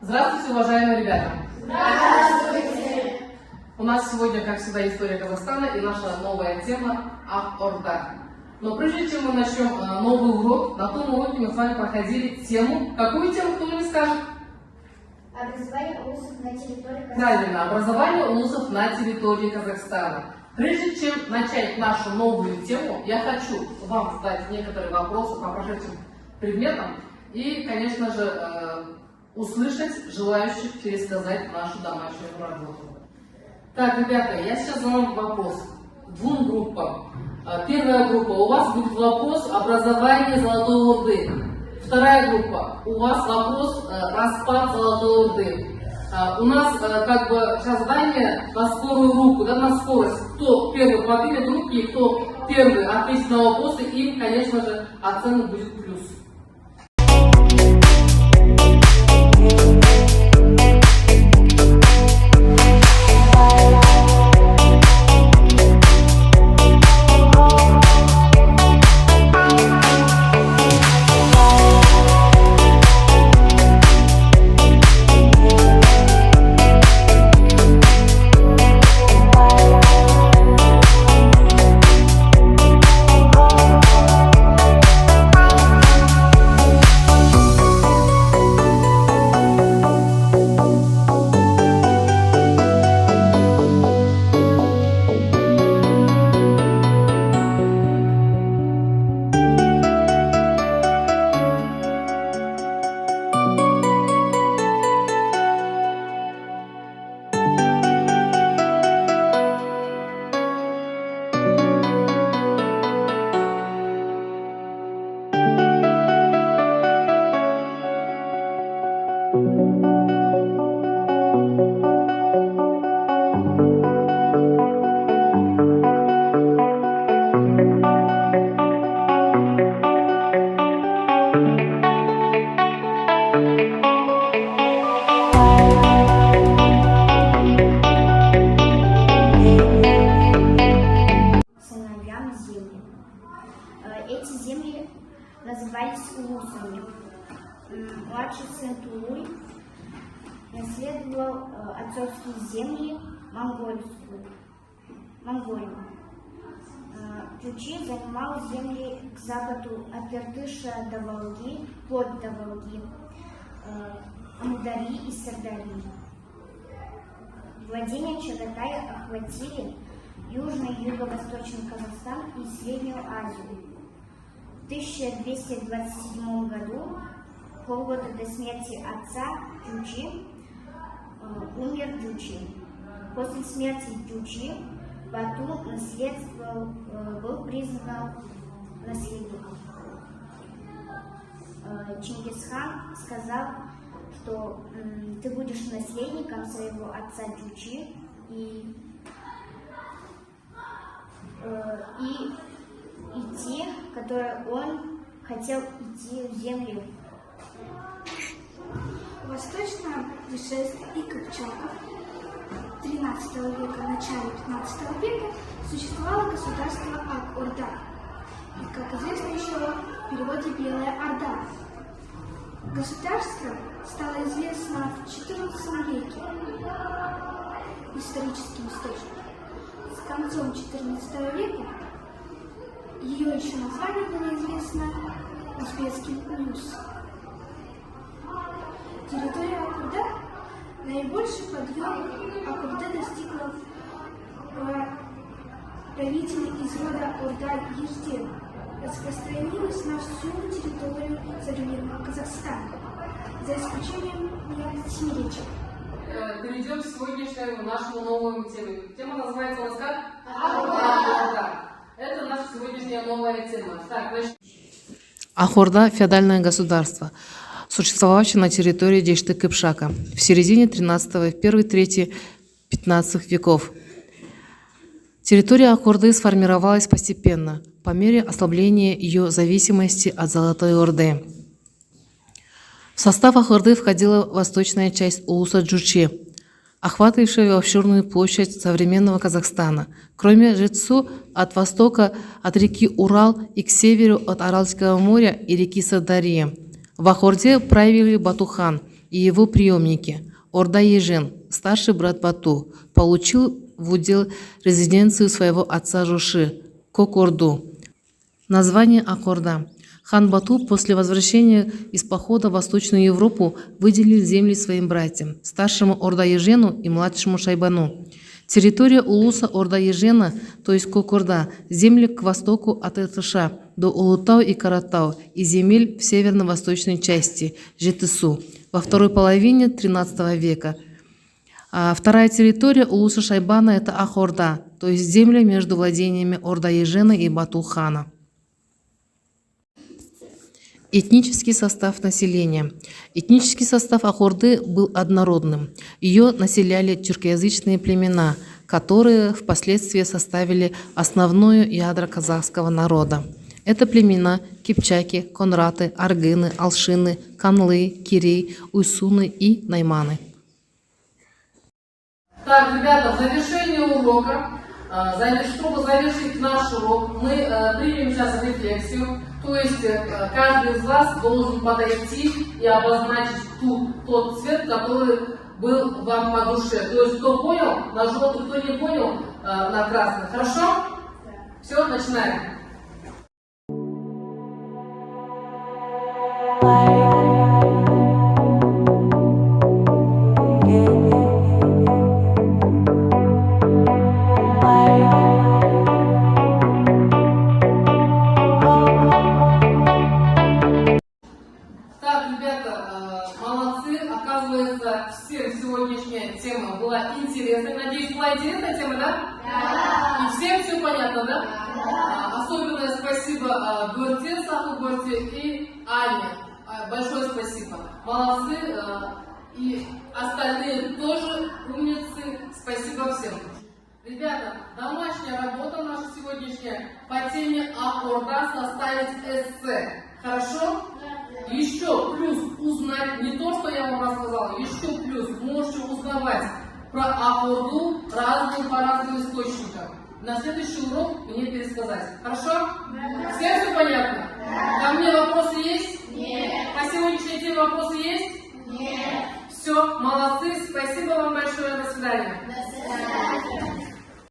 Здравствуйте, уважаемые ребята! Здравствуйте! У нас сегодня, как всегда, история Казахстана и наша новая тема Ак-Орда. Но прежде чем мы начнем новый урок, на том уроке мы с вами проходили тему. Какую тему, кто мне скажет? Образование улусов на территории Казахстана. Правильно, образование улусов на территории Казахстана. Прежде чем начать нашу новую тему, я хочу вам задать некоторые вопросы по прошедшим предметам и, конечно же, услышать желающих пересказать нашу домашнюю работу. Так, ребята, я сейчас задам вопрос двум группам. Первая группа, у вас будет вопрос образования Золотой Орды. Вторая группа, у вас вопрос распад Золотой Орды. У нас как бы сейчас задание на скорую руку, да, на скорость. Кто первый поднимет руки, кто первый ответит на вопросы, им, конечно же, оценка будет плюс. Эти земли назывались улусами. Младший сын Тулуй наследовал отцовские земли Монголию. Чучи занимал земли к западу от Иртыша до Волги, вплоть до Волги, Амударьи и Сырдарьи. Владения Чагатая охватили Южный и Юго-Восточный Казахстан и Среднюю Азию. В 1227 году, полгода до смерти отца Чучи, умер Чучи. После смерти Чучи Бату был признан наследником. Чингисхан сказал, что ты будешь наследником своего отца Чучи и идти, которые он хотел идти в землю. Восточное путешествие Кыпчаков 13 века, начале 15 века существовало государство Ак-Орда, и, как известно еще в переводе «Белая Орда». Государство стало известно в XIV веке, историческим источником. С концом XIV века ее еще название было известно узбекским улус. Территория Ак-Орда, наибольший подъем Ак-Орда достигла правители из рода Орда-Ежден, распространилась на всю территорию современного Казахстана, за исключением Семиречья. Перейдем к сегодняшнему нашему новому теме. Тема называется у нас как? Ак-Орда. Это наша сегодняшняя новая тема. Так, Ак-Орда – феодальное государство, существовавшее на территории Дешты Кыпшака в середине 13-го и в первой трети 15 веков. Территория Ак-Орды сформировалась постепенно, по мере ослабления ее зависимости от Золотой Орды. В состав Ак-Орды входила восточная часть улуса Чучи, охватывавшая обширную площадь современного Казахстана, кроме Жетсу от востока от реки Урал и к северу от Аральского моря и реки Сырдарьи. В Ак-Орде правили Батухан, и его преемники. Орда-Ежен, старший брат Бату, получил в удел резиденцию своего отца Жоши, Кок-Орду. Название Ак-Орда. Хан Бату после возвращения из похода в Восточную Европу выделил земли своим братьям, старшему Орда-Ежену и младшему Шайбану. Территория улуса Орда-Ежена, то есть Кок-Орда, земли к востоку от Этыша до Улутау и Каратау и земель в северно-восточной части Жетысу во второй половине XIII века. А вторая территория улуса Шайбана – это Ак-Орда, то есть земля между владениями Орда-Ежена и Бату-хана. Этнический состав населения. Этнический состав Ак-Орды был однородным. Ее населяли тюркоязычные племена, которые впоследствии составили основное ядро казахского народа. Это племена кипчаки, конраты, аргыны, алшины, канлы, кирей, уйсуны и найманы. Так, ребята, в завершение урока, чтобы завершить наш урок, мы примем сейчас рефлексию. То есть каждый из вас должен подойти и обозначить тот цвет, который был вам по душе. То есть кто понял на желтый, кто не понял на красный. Хорошо? Все, начинаем. Всем сегодняшняя тема была интересной. Надеюсь, была интересная тема, да? Да. И всем все понятно, да? Да. Особенное спасибо Гурте, Саху Гурте и Ане. Большое спасибо. Молодцы. И остальные тоже умницы. Спасибо всем. Ребята, домашняя работа наша сегодняшняя по теме Ак-Орда составить эссе. Хорошо? Еще плюс узнать не то, что я вам рассказала, еще плюс можете узнавать про Ак-Орду по разным источникам. На следующий урок мне пересказать. Хорошо? Да. Всем все понятно? Да. Ко мне вопросы есть? Нет. По сегодняшней теме вопросы есть? Нет. Все, молодцы. Спасибо вам большое. До свидания. До свидания.